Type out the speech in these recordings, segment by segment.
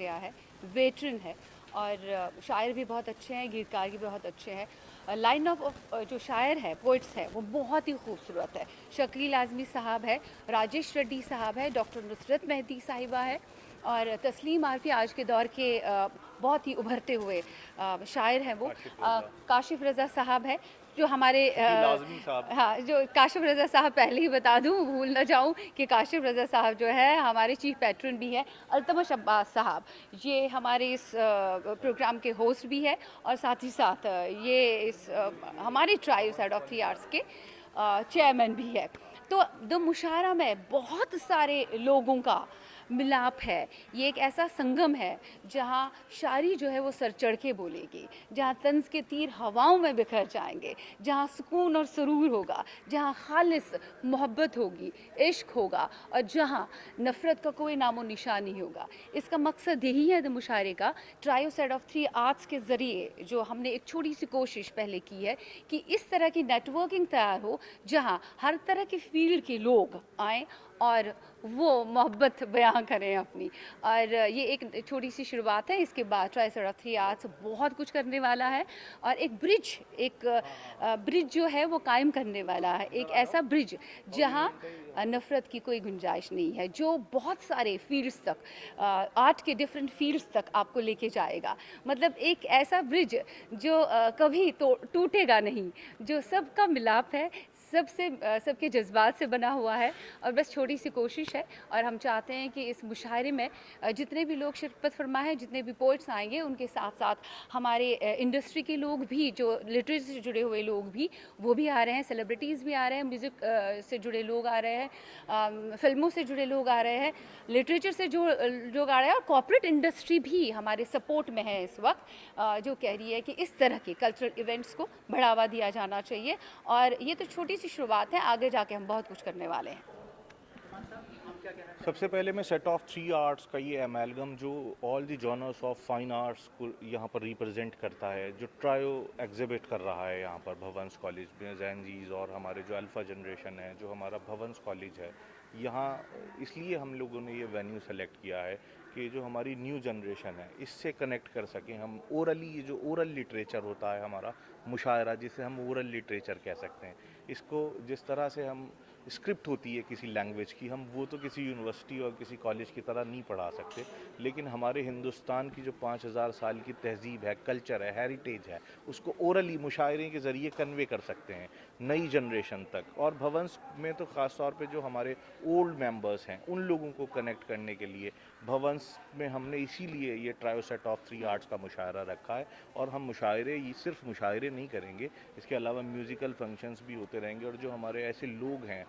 गया है, वेटरन है और शायर भी बहुत अच्छे हैं, गीतकार भी बहुत अच्छे हैं। लाइन ऑफ जो शायर है, पोइट्स है, वो बहुत ही खूबसूरत है। शकील आज़मी साहब है, राजेश रेड्डी साहब है, डॉक्टर नुसरत मेहदी साहिबा है और तस्लीम आरफी आज के दौर के बहुत ही उभरते हुए शायर हैं वो। काशिफ रज़ा साहब है जो हमारे लाज़मी साहब। हाँ, जो काशिफ रज़ा साहब, पहले ही बता दूं, भूल ना जाऊं कि काशिफ रज़ा साहब जो है हमारे चीफ पैट्रन भी है। अल्तमश अब्बास साहब ये हमारे इस प्रोग्राम के होस्ट भी है और साथ ही साथ ये इस हमारे tribe side of three arts के चेयरमैन भी है। तो द मुशायरा में बहुत सारे लोगों का मिलाप है। ये एक ऐसा संगम है जहाँ शायरी जो है वो सर चढ़ के बोलेगी, जहाँ तंज के तीर हवाओं में बिखर जाएंगे, जहाँ सुकून और सुरूर होगा, जहाँ खालिस मोहब्बत होगी, इश्क होगा और जहाँ नफ़रत का कोई नामो निशान नहीं होगा। इसका मकसद यही है द मुशायरे का, trio set of three arts के ज़रिए जो हमने एक छोटी सी कोशिश पहले की है कि इस तरह की नेटवर्किंग तैयार हो जहाँ हर तरह के फील्ड के लोग आएँ और वो मोहब्बत बयां करें अपनी। और ये एक छोटी सी शुरुआत है, इसके बाद try set of three arts बहुत कुछ करने वाला है और एक ब्रिज जो है वो कायम करने वाला है, एक ऐसा ब्रिज जहां नफ़रत की कोई गुंजाइश नहीं है, जो बहुत सारे फील्ड्स तक, आर्ट के डिफरेंट फील्ड्स तक आपको लेके जाएगा। मतलब एक ऐसा ब्रिज जो कभी टूटेगा नहीं, जो सबका मिलाप है, सबके जज्बात से बना हुआ है और बस छोटी सी कोशिश है। और हम चाहते हैं कि इस मुशायरे में जितने भी लोग शिरकत फरमा है, जितने भी पोइट्स आएंगे, उनके साथ साथ हमारे इंडस्ट्री के लोग भी, जो लिटरेचर से जुड़े हुए लोग भी, वो भी आ रहे हैं, सेलिब्रिटीज़ भी आ रहे हैं, म्यूज़िक से जुड़े लोग आ रहे हैं, फिल्मों से जुड़े लोग आ रहे हैं, लिटरेचर से जो लोग आ रहे हैं और कॉर्पोरेट इंडस्ट्री भी हमारे सपोर्ट में है इस वक्त, जो कह रही है कि इस तरह के कल्चरल इवेंट्स को बढ़ावा दिया जाना चाहिए। और ये तो छोटी सी शुरुआत है, आगे जाके हम बहुत कुछ करने वाले हैं। सबसे पहले मैं सेट ऑफ थ्री आर्ट्स का ये एमेलगम जो all the genres of fine arts को यहाँ पर रिप्रेजेंट करता है, जो ट्रायो एग्जिबिट कर रहा है यहाँ पर भवंस कॉलेज में, जैनजीज और हमारे जो अल्फ़ा जनरेशन है, जो हमारा भवंस कॉलेज है यहाँ, इसलिए हम लोगों ने ये वेन्यू सेलेक्ट किया है कि जो हमारी न्यू जनरेशन है इससे कनेक्ट कर सकें हम ओरली। ये जो ओरल लिटरेचर होता है हमारा मुशायरा, जिसे हम ओरल लिटरेचर कह सकते हैं, इसको जिस तरह से हम स्क्रिप्ट होती है किसी लैंग्वेज की, हम वो तो किसी यूनिवर्सिटी और किसी कॉलेज की तरह नहीं पढ़ा सकते, लेकिन हमारे हिंदुस्तान की जो 5000 साल की तहजीब है, कल्चर है, हेरिटेज है, उसको ओरली मुशायरे के ज़रिए कन्वे कर सकते हैं नई जनरेशन तक। और भवंस में तो ख़ास तौर पे जो हमारे ओल्ड मेंबर्स हैं उन लोगों को कनेक्ट करने के लिए भवंस में हमने इसीलिए ये trio set of three arts का मुशायरा रखा है। और हम मुशायरे, ये सिर्फ मुशायरे नहीं करेंगे, इसके अलावा म्यूज़िकल फंक्शंस भी होते रहेंगे। और जो हमारे ऐसे लोग हैं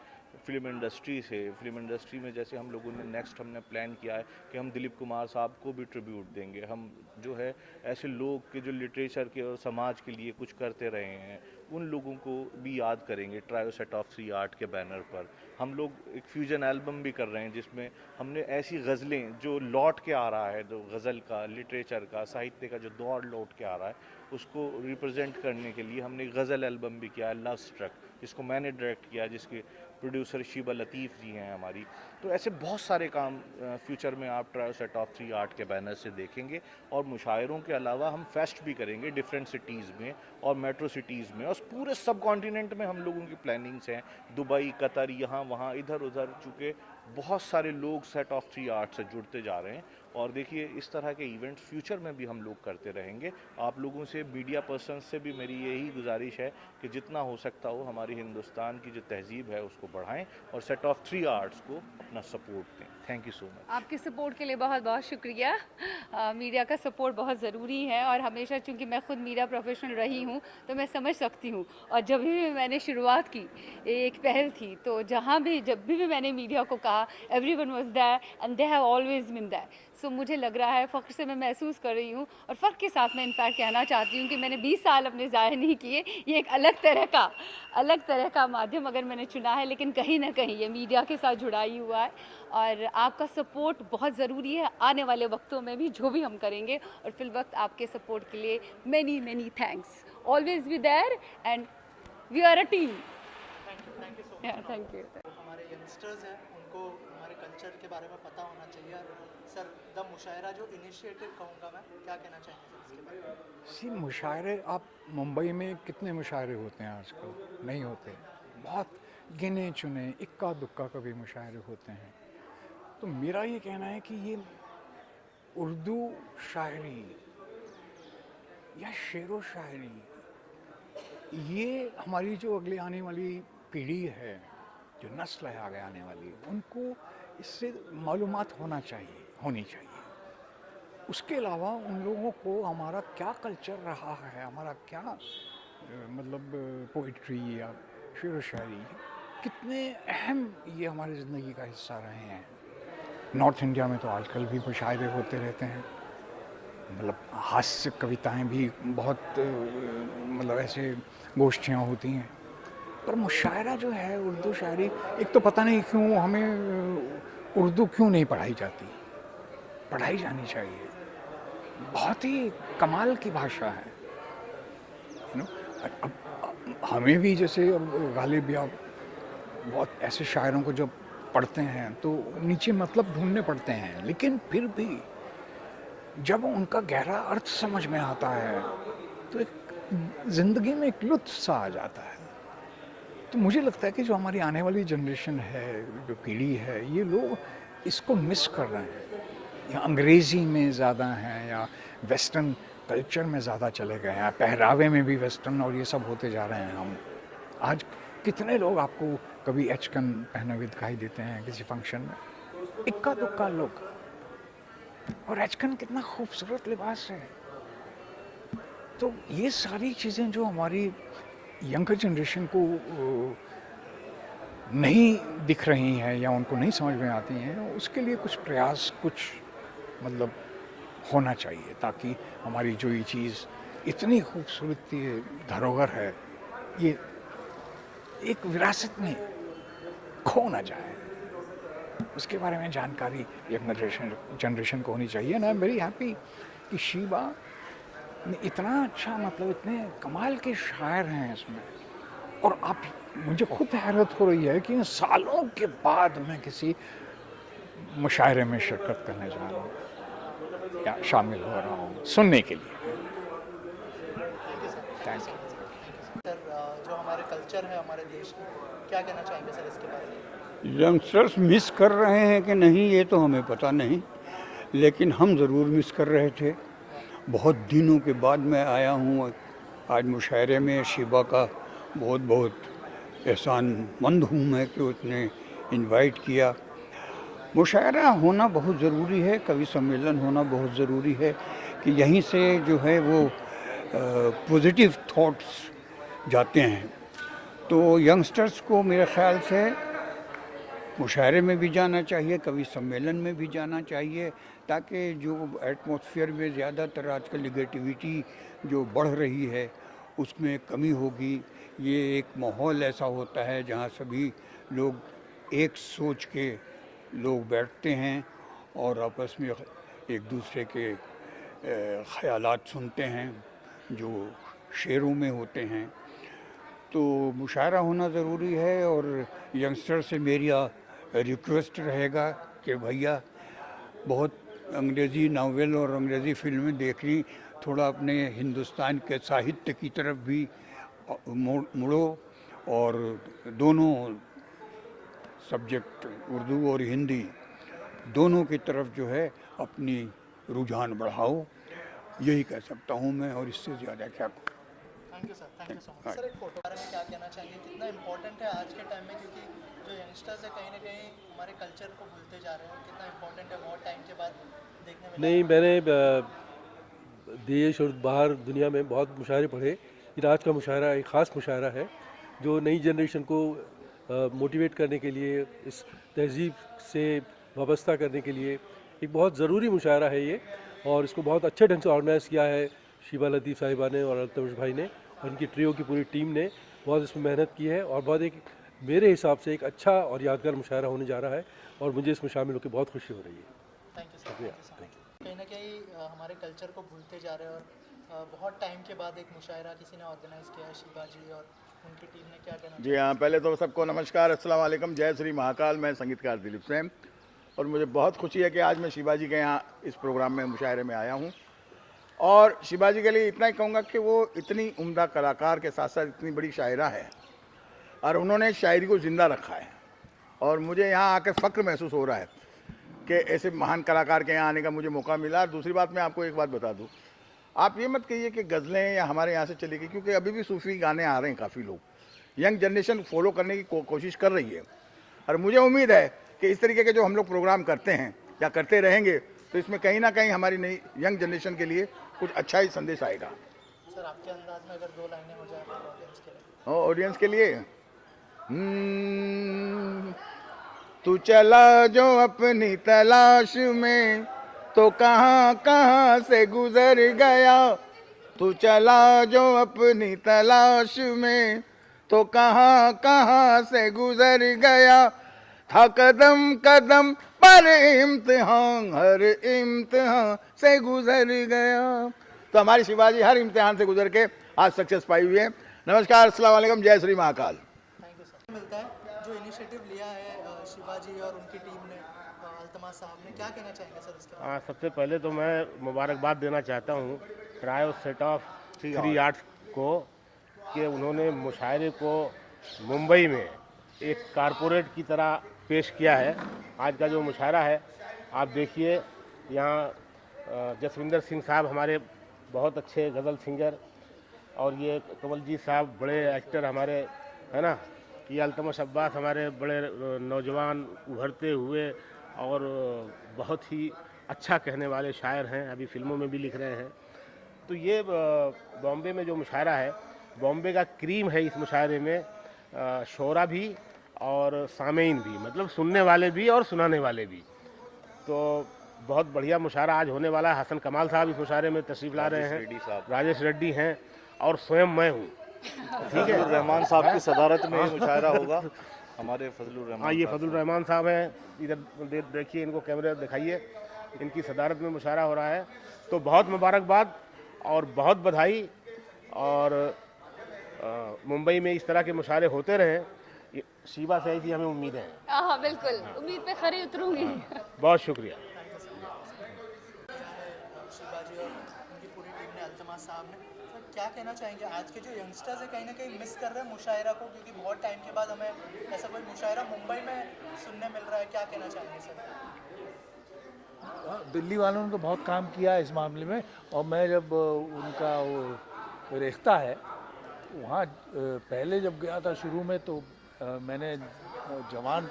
फिल्म इंडस्ट्री से, फिल्म इंडस्ट्री में जैसे हम लोगों ने नेक्स्ट हमने प्लान किया है कि हम दिलीप कुमार साहब को भी ट्रिब्यूट देंगे। हम जो है ऐसे लोग के जो लिटरेचर के और समाज के लिए कुछ करते रहे हैं, उन लोगों को भी याद करेंगे trio set of three art के बैनर पर। हम लोग एक फ्यूजन एल्बम भी कर रहे हैं जिसमें हमने ऐसी गज़लें जो लौट के आ रहा है, जो गज़ल का, लिटरेचर का, साहित्य का जो दौर लौट के आ रहा है, उसको रिप्रेजेंट करने के लिए हमने गज़ल एल्बम भी किया है, लव स्ट्रक, जिसको मैंने डायरेक्ट किया, जिसके प्रोड्यूसर शीबा लतीफ़ जी हैं हमारी। तो ऐसे बहुत सारे काम फ्यूचर में आप trio set of three art के बैनर से देखेंगे। और मुशायरों के अलावा हम फेस्ट भी करेंगे डिफरेंट सिटीज़ में और मेट्रो सिटीज़ में, और पूरे सब कॉन्टिनेंट में हम लोगों की प्लानिंग्स हैं, दुबई, कतर, यहाँ वहाँ इधर उधर, चूँकि बहुत सारे लोग सेट ऑफ थ्री आर्ट से जुड़ते जा रहे हैं। और देखिए इस तरह के इवेंट्स फ्यूचर में भी हम लोग करते रहेंगे। आप लोगों से, मीडिया पर्सन से भी मेरी यही गुजारिश है कि जितना हो सकता हो हमारी हिंदुस्तान की जो तहजीब है उसको बढ़ाएं और सेट ऑफ थ्री आर्ट्स को अपना सपोर्ट दें। Thank you so much. आपके सपोर्ट के लिए बहुत बहुत शुक्रिया। मीडिया का सपोर्ट बहुत ज़रूरी है और हमेशा, चूंकि मैं खुद मीडिया प्रोफेशनल रही हूँ तो मैं समझ सकती हूँ। और जब भी मैंने शुरुआत की, एक पहल थी, तो जब भी मैंने मीडिया को कहा, everyone was there and they have always been there. So मुझे लग रहा है, फ़ख्र से मैं महसूस कर रही हूँ और फ़ख्र के साथ मैं इनफैक्ट कहना चाहती हूँ कि मैंने 20 साल अपने ज़ाया नहीं किए। ये एक अलग तरह का माध्यम अगर मैंने चुना है, लेकिन कहीं ना कहीं ये मीडिया के साथ जुड़ा ही हुआ है। और आपका सपोर्ट बहुत ज़रूरी है आने वाले वक्तों में भी, जो भी हम करेंगे। और फिल वक्त आपके सपोर्ट के लिए many thanks. Always be there and we are a team. Thank you so much. Thank you. हमारे यंगस्टर्स हैं, उनको हमारे कल्चर के बारे में पता होना चाहिए। और सर द मुशायरा जो इनिशिएटिव कहूँगा मैं, क्या कहना चाहेंगे सर इसके बारे में? सी मुशायरे, आप मुंबई में कितने मुशायरे होते हैं आजकल? नहीं होते, बहुत गिने चुने इक्का दुक्का कभी मुशायरे होते हैं। तो मेरा ये कहना है कि ये उर्दू शायरी या शेरो शायरी, ये हमारी जो अगले आने वाली पीढ़ी है, जो नस्ल है आगे आने वाली, उनको इससे मालूमात होनी चाहिए। उसके अलावा उन लोगों को हमारा क्या कल्चर रहा है, हमारा क्या मतलब पोइट्री या शेर व शायरी, कितने अहम ये हमारी ज़िंदगी का हिस्सा रहे हैं। नॉर्थ इंडिया में तो आजकल भी मुशायरे होते रहते हैं, मतलब हास्य कविताएं भी बहुत मतलब ऐसे गोष्ठियाँ होती हैं। पर मुशायरा जो है, उर्दू शायरी, एक तो पता नहीं क्यों हमें उर्दू क्यों नहीं पढ़ाई जाती, पढ़ाई जानी चाहिए। बहुत ही कमाल की भाषा है, यू नो। अब हमें भी जैसे अब गालिब या बहुत ऐसे शायरों को जब पढ़ते हैं तो नीचे मतलब ढूंढने पड़ते हैं, लेकिन फिर भी जब उनका गहरा अर्थ समझ में आता है तो एक ज़िंदगी में एक लुत्फ़ सा आ जाता है। तो मुझे लगता है कि जो हमारी आने वाली जनरेशन है, जो पीढ़ी है, ये लोग इसको मिस कर रहे हैं, या अंग्रेज़ी में ज़्यादा हैं या वेस्टर्न कल्चर में ज़्यादा चले गए हैं, पहरावे में भी वेस्टर्न और ये सब होते जा रहे हैं हम। आज कितने लोग आपको कभी एचकन पहने हुए दिखाई देते हैं किसी फंक्शन में, इक्का दुक्का लोग। और एचकन कितना खूबसूरत लिबास है। तो ये सारी चीज़ें जो हमारी यंगर जनरेशन को नहीं दिख रही हैं या उनको नहीं समझ में आती हैं, उसके लिए कुछ प्रयास, कुछ मतलब होना चाहिए, ताकि हमारी जो ये चीज़ इतनी खूबसूरत धरोहर है, ये एक विरासत में खो ना जाए। उसके बारे में जानकारी यंगर जनरेशन को होनी चाहिए। And I am very happy कि शीबा ने इतना अच्छा, मतलब इतने कमाल के शायर हैं इसमें। और आप, मुझे खुद हैरत हो रही है कि सालों के बाद मैं किसी मुशायरे में शिरकत करने जा रहा हूँ या शामिल हो रहा हूँ सुनने के लिए। थैंक यू सर जो हमारे कल्चर है हमारे देश में, क्या कहना चाहेंगे सर इसके बारे में? यंगस्टर्स मिस कर रहे हैं कि नहीं ये तो हमें पता नहीं, लेकिन हम ज़रूर मिस कर रहे थे। बहुत दिनों के बाद मैं आया हूँ आज मुशायरे में। शीबा का बहुत बहुत एहसानमंद हूँ मैं कि उसने इनवाइट किया। मुशायरा होना बहुत ज़रूरी है, कवि सम्मेलन होना बहुत ज़रूरी है कि यहीं से जो है वो पॉजिटिव थॉट्स जाते हैं। तो यंगस्टर्स को मेरे ख़्याल से मुशायरे में भी जाना चाहिए, कवि सम्मेलन में भी जाना चाहिए, ताकि जो एटमॉस्फेयर में ज़्यादातर आजकल निगेटिविटी जो बढ़ रही है उसमें कमी होगी। ये एक माहौल ऐसा होता है जहाँ सभी लोग एक सोच के लोग बैठते हैं और आपस में एक दूसरे के ख़यालात सुनते हैं जो शेरों में होते हैं। तो मुशायरा होना ज़रूरी है। और यंगस्टर से मेरा रिक्वेस्ट रहेगा कि भैया बहुत अंग्रेज़ी नावल और अंग्रेज़ी फिल्में देख ली, थोड़ा अपने हिंदुस्तान के साहित्य की तरफ भी मुड़ो और दोनों सब्जेक्ट उर्दू और हिंदी दोनों की तरफ जो है अपनी रुझान बढ़ाओ। यही कह सकता हूँ मैं, और इससे ज़्यादा क्या कहूँ। Thank you sir, thank you so much. Sir एक फ़ोटो बारे में क्या कहना चाहेंगे, कितना इम्पोर्टेंट है आज के टाइम में, क्योंकि जो यंगस्टर्स है कहीं ना कहीं हमारे कल्चर को भूलते जा रहे हैं, कितना इम्पोर्टेंट है बहुत टाइम के बाद देखने में? नहीं, मैंने देश और बाहर दुनिया में बहुत मुशायरे पढ़े, लेकिन आज का मुशायरा एक ख़ास मुशायरा है जो नई जनरेशन को मोटिवेट करने के लिए, इस तहज़ीब से वाबस्ता करने के लिए एक बहुत ज़रूरी मुशायरा है ये। और इसको बहुत अच्छे ढंग से ऑर्गेनाइज़ किया है शीबा लतीफ़ साहिबा ने और अल्तमश भाई ने, और उनकी ट्रियो की पूरी टीम ने बहुत इसमें मेहनत की है। और बहुत एक मेरे हिसाब से एक अच्छा और यादगार मुशायरा होने जा रहा है, और मुझे इसमें शामिल होकर बहुत खुशी हो रही है। Thank you sir, thank you so much. कहीं ना कहीं हमारे कल्चर को भूलते जा रहे हैं, और बहुत टाइम के बाद एक मुशायरा किसी ने ऑर्गेनाइज़ किया है, शीबा जी और उनकी टीम ने, क्या कहना? जी हाँ, पहले तो सबको नमस्कार, अस्सलाम वालेकुम, जय श्री महाकाल। मैं संगीतकार दिलीप सेन। और मुझे बहुत खुशी है कि आज मैं शिवाजी के यहाँ इस प्रोग्राम में मुशायरे में आया हूँ। और शिवाजी के लिए इतना ही कहूँगा कि वो इतनी उम्दा कलाकार के साथ साथ इतनी बड़ी शायरा है और उन्होंने शायरी को ज़िंदा रखा है। और मुझे यहाँ आकर फ़ख्र महसूस हो रहा है कि ऐसे महान कलाकार के यहाँ आने का मुझे मौका मिला। और दूसरी बात, मैं आपको एक बात बता दूँ, आप ये मत कहिए कि गज़लें या हमारे यहाँ से चली गई, क्योंकि अभी भी सूफ़ी गाने आ रहे हैं। काफ़ी लोग, यंग जनरेशन फॉलो करने की कोशिश कर रही है। और मुझे उम्मीद है कि इस तरीके के जो हम लोग प्रोग्राम करते हैं या करते रहेंगे तो इसमें कहीं ना कहीं हमारी नई यंग जनरेशन के लिए कुछ अच्छा ही संदेश आएगा। सर आपके अंदाज में अगर 2 लाइनें हो जाए ऑडियंस के लिए। ऑडियंस के लिए तू चला जो अपनी तलाश में तो कहाँ कहाँ से गुजर गया। तू चला जो अपनी तलाश में तो कहाँ कहाँ से गुजर गया। था कदम कदम पर इम्तिहान, हर इम्तिहान से गुजर गया। तो हमारी शिवाजी हर इम्तिहान से गुजर के आज सक्सेस पाई हुई है। नमस्कार, अस्सलाम वालेकुम, जय Shri Mahakal. Thank you sir. मिलता है जो इनिशिएटिव लिया है शिवाजी और उनकी टीम ने, अल्तमास साहब ने, क्या कहना चाहेंगे सर इसके बारे में? सबसे पहले तो मैं मुबारकबाद देना चाहता हूँ ट्रायो सेट ऑफ 3 आर्ट्स को कि उन्होंने मुशायरे को मुंबई में एक कारपोरेट की तरह पेश किया है। आज का जो मुशायरा है आप देखिए, यहाँ जसविंदर सिंह साहब हमारे बहुत अच्छे गज़ल सिंगर, और ये कंवलजीत साहब बड़े एक्टर हमारे, है ना, ये अल्तमश अब्बास हमारे बड़े नौजवान उभरते हुए और बहुत ही अच्छा कहने वाले शायर हैं, अभी फिल्मों में भी लिख रहे हैं। तो ये बॉम्बे में जो मुशायरा है, बॉम्बे का क्रीम है इस मुशायरे में, शोरा भी और सामेइन भी, मतलब सुनने वाले भी और सुनाने वाले भी। तो बहुत बढ़िया मुशायरा आज होने वाला है। हसन कमाल साहब इस मुशायरे में तशरीफ़ ला रहे हैं, राजेश रेड्डी हैं और स्वयं मैं हूँ। ठीक है, रहमान साहब की सदारत में ये मुशायरा होगा। हमारे फजलुर रहमान, हाँ, ये फजलुर रहमान साहब हैं, इधर देखिए, इनको कैमरे दिखाइए, इनकी सदारत में मुशायरा हो रहा है। तो बहुत मुबारकबाद और बहुत बधाई। और मुंबई में इस तरह के मुशायरे होते रहें, शीबा से ऐसी हमें उम्मीद है। हाँ बिल्कुल, उम्मीद पे खरी उतरूंगी। बहुत शुक्रिया। शिवाजी और उनकी पूरी टीम ने, अल्तमास साहब ने, तो क्या कहना चाहेंगे आज के जो यंगस्टर्स है कहीं ना कहीं मिस कर रहे हैं मुशायरा को, क्योंकि बहुत टाइम के बाद हमें ऐसा कोई मुशायरा मुंबई में सुनने मिल रहा है। क्या कहना चाहेंगे सर? दिल्ली वालों ने तो बहुत काम किया है इस मामले में। और मैं जब उनका वो रेख्ता है वहाँ पहले जब गया था शुरू में, तो मैंने जवान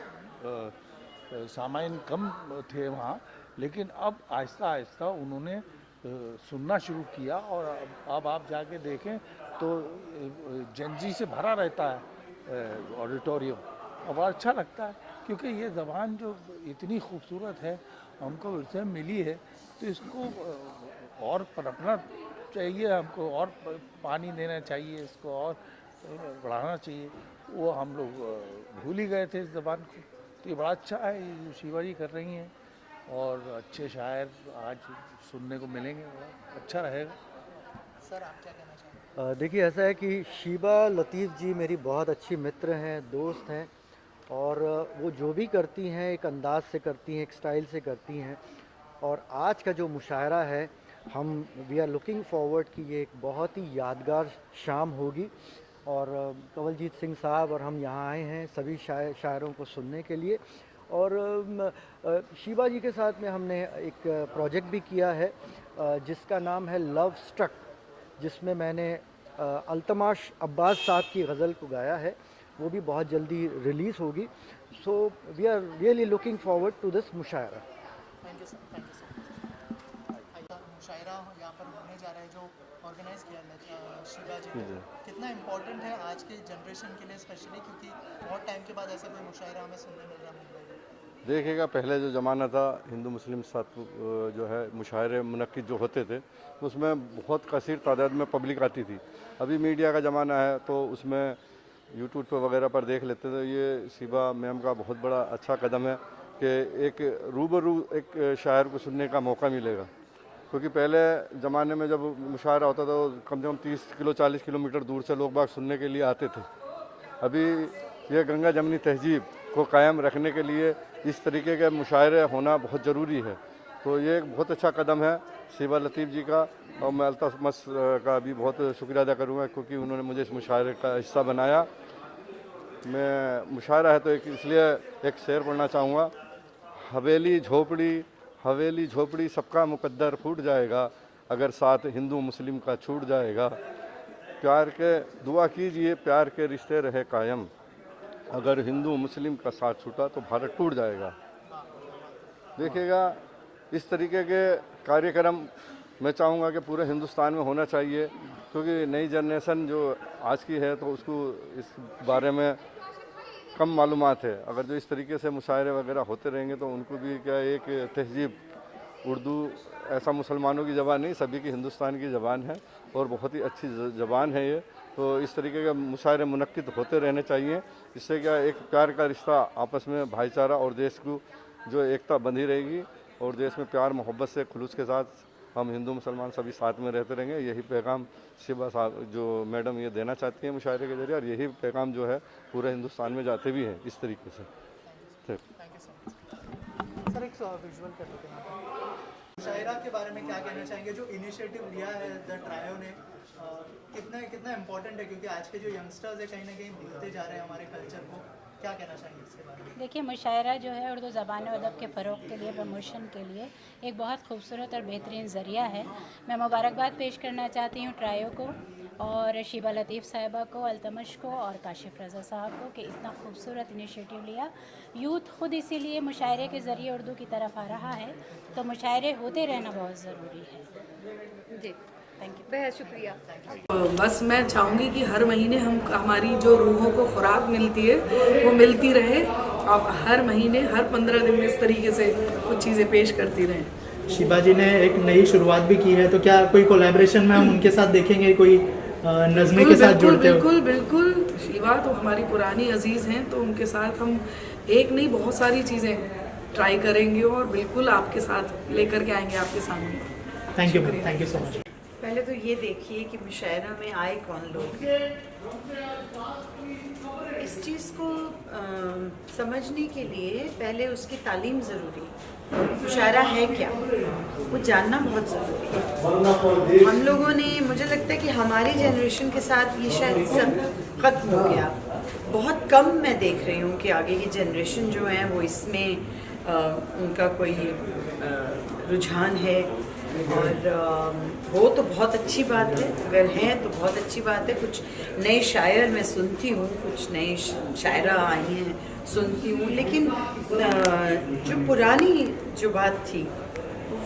सामाइन कम थे वहाँ, लेकिन अब आहिस्ता आहिस्ता उन्होंने सुनना शुरू किया। और अब आप जाके देखें तो जनजी से भरा रहता है ऑडिटोरियम, और बड़ा अच्छा लगता है, क्योंकि ये ज़बान जो इतनी खूबसूरत है, हमको इससे मिली है, तो इसको और पनपना चाहिए, हमको और पानी देना चाहिए, इसको और बढ़ाना चाहिए। वो हम लोग भूल ही गए थे इस ज़बान को। तो ये बड़ा अच्छा है ये जो शिवाजी कर रही हैं, और अच्छे शायर आज सुनने को मिलेंगे, अच्छा रहेगा। सर आप क्या कहना चाहेंगे? देखिए, ऐसा है कि शीबा लतीफ़ जी मेरी बहुत अच्छी मित्र हैं, दोस्त हैं, और वो जो भी करती हैं एक अंदाज से करती हैं, एक स्टाइल से करती हैं। और आज का जो मुशायरा है, हम वी आर लुकिंग फॉरवर्ड कि ये एक बहुत ही यादगार शाम होगी। और कंवलजीत सिंह साहब और हम यहाँ आए हैं सभी शायरों को सुनने के लिए। और शीबा जी के साथ में हमने एक प्रोजेक्ट भी किया है जिसका नाम है लव स्ट्रक, जिसमें मैंने अल्तमाश अब्बास साहब की गज़ल को गाया है। वो भी बहुत जल्दी रिलीज़ होगी। So we are really looking forward to this mushaira. Thank you sir, thank you sir. मुशायरा यहाँ पर होने जा रहा है जो ऑर्गेनाइज किया शिवा जी ने, कितना इम्पोर्टेंट है आज के जनरेशन के लिए स्पेशली, क्योंकि बहुत टाइम के बाद ऐसा कोई मुशायरा हमें सुनने मिल रहा है मुंबई में। देखिएगा, पहले जो ज़माना था हिंदू मुस्लिम साथ जो है मुशायरे मुनक्किद जो होते थे, उसमें बहुत कसीर तादाद में पब्लिक आती थी। अभी मीडिया का ज़माना है तो उसमें यूट्यूब पर वगैरह पर देख लेते। तो ये शिबा मैम का बहुत बड़ा अच्छा कदम है कि एक रूबरू एक शायर को सुनने का मौका मिलेगा। क्योंकि पहले ज़माने में जब मुशायरा होता था तो कम से कम 30-40 किलोमीटर दूर से लोग बाग सुनने के लिए आते थे। अभी ये गंगा जमनी तहजीब को कायम रखने के लिए इस तरीके के मुशायरे होना बहुत ज़रूरी है। तो ये एक बहुत अच्छा कदम है शिबा लतीफ़ जी का, और मैं अल्तमस का भी बहुत शुक्रिया अदा करूँगा क्योंकि उन्होंने मुझे इस मुशायरे का हिस्सा बनाया। मैं मुशायरा है तो इसलिए एक शेर पढ़ना चाहूँगा। हवेली झोपड़ी सबका मुकद्दर फूट जाएगा, अगर साथ हिंदू मुस्लिम का छूट जाएगा। प्यार के दुआ कीजिए प्यार के रिश्ते रहे कायम, अगर हिंदू मुस्लिम का साथ छूटा तो भारत टूट जाएगा। देखिएगा, इस तरीके के कार्यक्रम मैं चाहूँगा कि पूरे हिंदुस्तान में होना चाहिए, क्योंकि नई जनरेशन जो आज की है तो उसको इस बारे में कम मालूमात है। अगर जो इस तरीके से मुशायरे वगैरह होते रहेंगे तो उनको भी क्या एक तहजीब, उर्दू ऐसा मुसलमानों की ज़बान नहीं, सभी की हिंदुस्तान की ज़बान है और बहुत ही अच्छी ज़बान है ये। तो इस तरीके के मुशायरे मुनक्किद होते रहने चाहिए। इससे क्या एक प्यार का रिश्ता आपस में, भाईचारा और देश को जो एकता बंधी रहेगी और देश में प्यार मोहब्बत से खुलूस के साथ हम हिंदू मुसलमान सभी साथ में रहते रहेंगे। यही पैगाम शिबा साहब जो मैडम ये देना चाहती हैं मुशायरे के जरिए, और यही पैगाम जो है पूरे हिंदुस्तान में जाते भी हैं इस तरीके से। Thank you so much sir. एक विजुअल कर देते हैं, मुशायरा के बारे में क्या कहना चाहेंगे? जो इनिशिएटिव लिया है द ट्रायो ने, कितना इम्पोर्टेंट है, क्योंकि आज के जो यंगस्टर्स है कहीं ना कहीं भूलते जा रहे हैं हमारे कल्चर को, क्या कहना चाहेंगे इसके बारे में? देखिए, मुशायरा जो है उर्दू ज़बान और अदब के फ़रोग़ के लिए, प्रमोशन के लिए एक बहुत खूबसूरत और बेहतरीन ज़रिया है। मैं मुबारकबाद पेश करना चाहती हूँ ट्रायो को और शिबा लतीफ़ साहिबा को, अल्तमश को और काशिफ़ रज़ा साहब को कि इतना खूबसूरत इनिशिएटिव लिया। यूथ ख़ुद इसीलिए मुशायरे के ज़रिए उर्दू की तरफ आ रहा है, तो मुशायरे होते रहना बहुत ज़रूरी है। जी, थैंक यू, बेहद शुक्रिया। बस मैं चाहूँगी कि हर महीने हमारी जो रूहों को खुराक मिलती है वो मिलती रहे, और हर महीने हर 15 दिन में इस तरीके से कुछ चीज़ें पेश करती रहें। शिबा जी ने एक नई शुरुआत भी की है, तो क्या कोई कोलैबोरेशन में हम उनके साथ देखेंगे, कोई नज़्में के साथ जुड़ते हुए? बिल्कुल, शिबा तो हमारी पुरानी अजीज़ हैं, तो उनके साथ हम एक नहीं बहुत सारी चीज़ें ट्राई करेंगे और बिल्कुल आपके साथ लेकर के आएंगे आपके सामने। Thank you so much. पहले तो ये देखिए कि मुशायरा में आए कौन लोग। इस चीज़ को समझने के लिए पहले उसकी तालीम ज़रूरी है। मुशायरा है क्या, वो जानना बहुत ज़रूरी है। हम लोगों ने, मुझे लगता है कि हमारी जनरेशन के साथ ये शायद सब ख़त्म हो गया। बहुत कम मैं देख रही हूँ कि आगे की जनरेशन जो है वो इसमें उनका कोई रुझान है, और वो तो बहुत अच्छी बात है, अगर हैं तो बहुत अच्छी बात है। कुछ नए शायर मैं सुनती हूँ, कुछ नए शायरा आई हैं सुनती हूँ, लेकिन जो पुरानी जो बात थी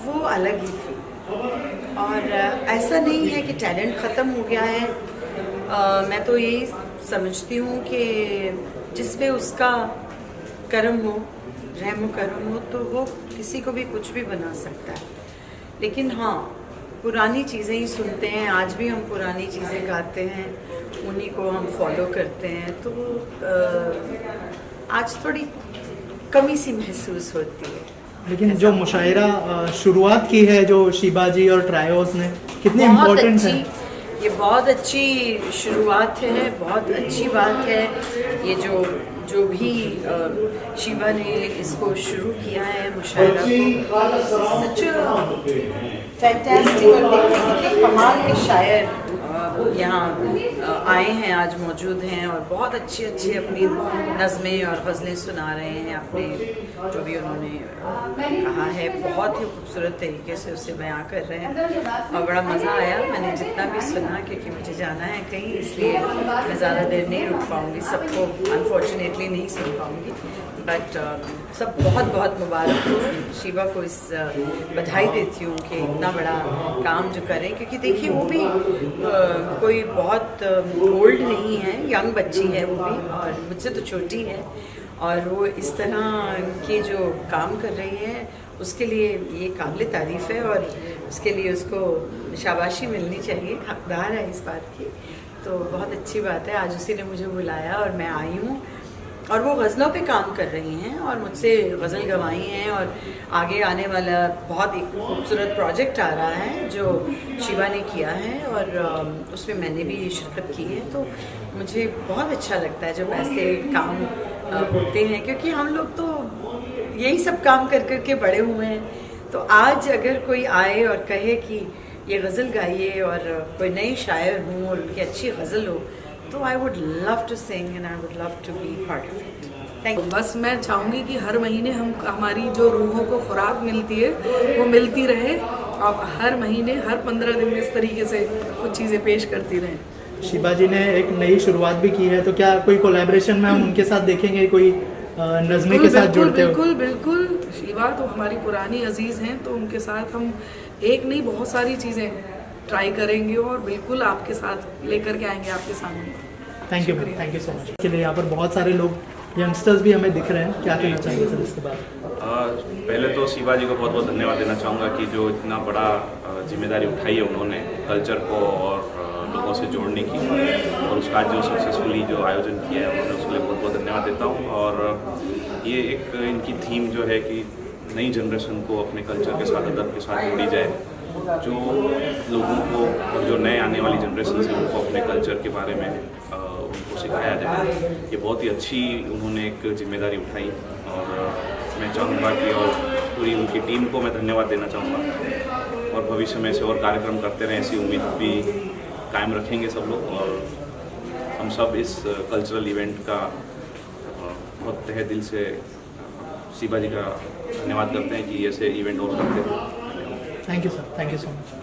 वो अलग ही थी। और ऐसा नहीं है कि टैलेंट ख़त्म हो गया है। मैं तो यही समझती हूँ कि जिस पे उसका करम हो, रहम करम हो, तो वो किसी को भी कुछ भी बना सकता है। लेकिन हाँ, पुरानी चीज़ें ही सुनते हैं, आज भी हम पुरानी चीज़ें गाते हैं, उन्हीं को हम फॉलो करते हैं, तो आज थोड़ी कमी सी महसूस होती है। लेकिन जो मुशायरा शुरुआत की है जो शिबा जी और ट्रायोस ने, कितनी इम्पोर्टेंट है? ये बहुत अच्छी शुरुआत है, बहुत अच्छी बात है। ये जो भी शिबा ने इसको शुरू किया है मुशायरा को, सच फैंटास्टिक। और देखिए कितने कमाल के शायर यहाँ आए हैं, आज मौजूद हैं और बहुत अच्छी अच्छी अपनी नज़में और गज़लें सुना रहे हैं। अपने जो भी उन्होंने कहा है बहुत ही खूबसूरत तरीके से उसे बयां कर रहे हैं और बड़ा मज़ा आया। मैंने जितना भी सुना, क्योंकि मुझे जाना है कहीं, इसलिए मैं ज़्यादा देर नहीं रुक पाऊँगी, सबको अनफॉर्चुनेटली नहीं सुन पाऊँगी। बट सब बहुत बहुत मुबारक हो। शिबा को इस बधाई देती हूँ कि इतना बड़ा काम जो करें, क्योंकि देखिए वो भी कोई बहुत ओल्ड नहीं है, यंग बच्ची है वो भी, और मुझसे तो छोटी है, और वो इस तरह के जो काम कर रही है उसके लिए ये काबिल तारीफ़ है, और उसके लिए उसको शाबाशी मिलनी चाहिए, हकदार है इस बात की। तो बहुत अच्छी बात है, आज उसी ने मुझे बुलाया और मैं आई हूँ। और वो गज़लों पे काम कर रही हैं और मुझसे गज़ल गवाई हैं, और आगे आने वाला बहुत एक खूबसूरत प्रोजेक्ट आ रहा है जो शिबा ने किया है, और उसमें मैंने भी शिरकत की है। तो मुझे बहुत अच्छा लगता है जब ऐसे काम होते हैं, क्योंकि हम लोग तो यही सब काम कर कर के बड़े हुए हैं। तो आज अगर कोई आए और कहे कि ये गज़ल गाइए और कोई नई शायर हूँ और उनकी अच्छी गज़ल हो, तो I would love to sing and I would love to be part of it. Thank you. बस मैं चाहूँगी कि हर महीने हमारी जो रूहों को खुराक मिलती है वो मिलती रहे, और हर महीने हर 15 दिन में इस तरीके से कुछ चीज़ें पेश करती रहें। शिबा जी ने एक नई शुरुआत भी की है, तो क्या कोई कोलैबोरेशन में हम उनके साथ देखेंगे, कोई नज़्में के साथ जुड़ते हो? बिल्कुल बिल्कुल, शिबा तो हमारी पुरानी अजीज़ हैं, तो उनके साथ हम एक नहीं बहुत सारी चीज़ें ट्राई करेंगे और बिल्कुल आपके साथ लेकर के आएंगे आपके सामने। Thank you so much. के लिए यहाँ पर बहुत सारे लोग यंगस्टर्स भी हमें दिख रहे हैं, क्या कहना चाहेंगे सर इसके बाद? पहले तो शिबा जी को बहुत बहुत धन्यवाद देना चाहूँगा कि जो इतना बड़ा जिम्मेदारी उठाई है उन्होंने कल्चर को और लोगों से जोड़ने की, और उसका जो सक्सेसफुली जो आयोजन किया है उन्होंने उसके लिए बहुत बहुत धन्यवाद देता हूँ। और ये एक इनकी थीम जो है कि नई जनरेशन को अपने कल्चर के साथ, अदब के साथ जोड़ी जाए, जो लोगों को और जो नए आने वाली जनरेशन है उनको अपने कल्चर के बारे में उनको सिखाया जाए, ये बहुत ही अच्छी उन्होंने एक जिम्मेदारी उठाई। और मैं चाहूँगा कि और पूरी उनकी टीम को मैं धन्यवाद देना चाहूँगा, और भविष्य में ऐसे और कार्यक्रम करते रहें, ऐसी उम्मीद भी कायम रखेंगे सब लोग। और हम सब इस कल्चरल इवेंट का बहुत तहे दिल से शिबा जी का धन्यवाद करते हैं कि ऐसे इवेंट और करते हैं। Thank you sir, thank you so much.